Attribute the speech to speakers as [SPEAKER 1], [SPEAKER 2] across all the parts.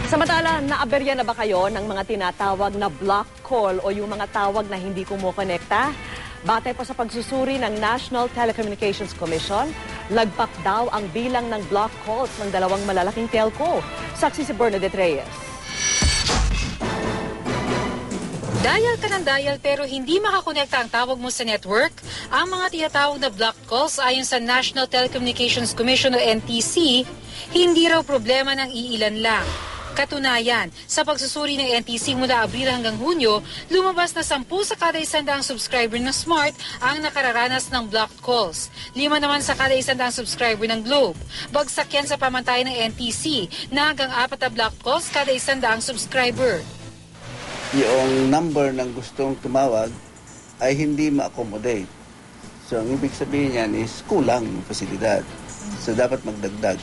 [SPEAKER 1] Samantala, naaberya na ba kayo ng mga tinatawag na block call o yung mga tawag na hindi kumukonekta? Batay po sa pagsusuri ng National Telecommunications Commission, lagpak daw ang bilang ng block calls ng dalawang malalaking telco. Saksi si Bernadette Reyes.
[SPEAKER 2] Dial ka ng dial pero hindi makakonekta ang tawag mo sa network? Ang mga tinatawag na block calls ayon sa National Telecommunications Commission o NTC, hindi raw problema ng iilan lang. Katunayan, sa pagsusuri ng NTC mula Abril hanggang Hunyo, lumabas na 10 sa kada 100 subscriber ng Smart ang nakararanas ng blocked calls. 5 naman sa kada 100 subscriber ng Globe. Bagsak yan sa pamantayan ng NTC na hanggang 4 na blocked calls kada 100 subscriber.
[SPEAKER 3] Yung number ng gustong tumawag ay hindi ma-accommodate. So, ang ibig sabihin niyan is kulang yung pasilidad. So, dapat magdagdag.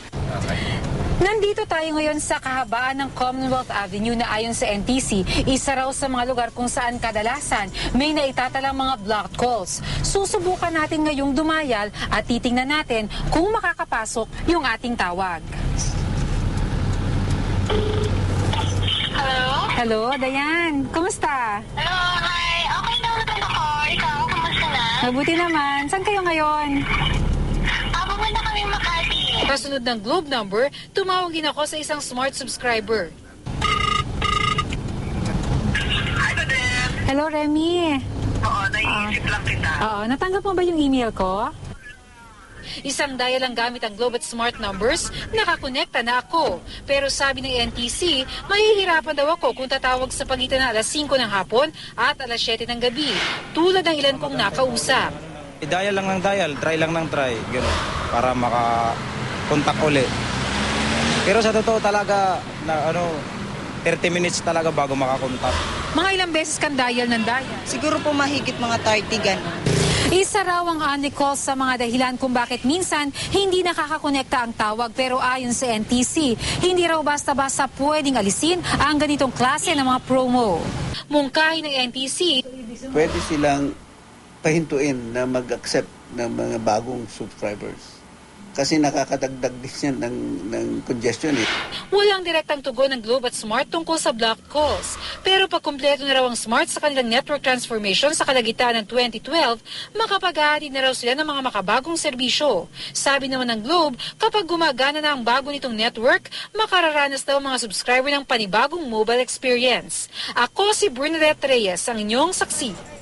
[SPEAKER 2] Nandito tayo ngayon sa kahabaan ng Commonwealth Avenue na ayon sa NTC, isa raw sa mga lugar kung saan kadalasan may naitatalang mga blocked calls. Susubukan natin ngayong dumayal at titingnan natin kung makakapasok yung ating tawag.
[SPEAKER 4] Hello?
[SPEAKER 2] Hello, Dayan. Kumusta?
[SPEAKER 4] Hello, hi. Okay na naman ako. Ikaw, kumusta na?
[SPEAKER 2] Mabuti naman. Saan kayo ngayon?
[SPEAKER 4] Papunta kami Makati.
[SPEAKER 2] Kasunod ng Globe number, tumawag din ako sa isang Smart subscriber.
[SPEAKER 4] Hi, Madem.
[SPEAKER 2] Hello, Remy.
[SPEAKER 4] Oo, naiisip lang kita.
[SPEAKER 2] Oo, natanggap mo ba yung email ko? Isang dial lang gamit ang Globe at Smart numbers, nakakonekta na ako. Pero sabi ng NTC, mahihirapan daw ako kung tatawag sa pagitan ng alas 5 ng hapon at alas 7 ng gabi, tulad ng ilan kong nakausap.
[SPEAKER 5] Dial lang ng dial, try lang ng try, gano'n, para makakontak uli. Pero sa totoo talaga, na 30 minutes talaga bago makakontak.
[SPEAKER 2] Mga ilang beses kang dial ng dial?
[SPEAKER 6] Siguro po mahigit mga 30 ganun.
[SPEAKER 2] Isa raw ang unicalls sa mga dahilan kung bakit minsan hindi nakakakonekta ang tawag, pero ayon sa NTC, hindi raw basta-basta pwedeng alisin ang ganitong klase ng mga promo. Mungkahi ng NTC,
[SPEAKER 3] Pwede silang pahintuin na mag-accept ng mga bagong subscribers. Kasi nakakadagdag din yan ng congestion.
[SPEAKER 2] walang direktang tugon ng Globe at Smart tungkol sa blocked calls. Pero pag kumpleto na raw ang Smart sa kanilang network transformation sa kalagitnaan ng 2012, makapag-ahatid na raw sila ng mga makabagong serbisyo. Sabi naman ng Globe, kapag gumagana na ang bago nitong network, makararanas daw mga subscriber ng panibagong mobile experience. Ako si Bernadette Reyes, ang inyong saksi.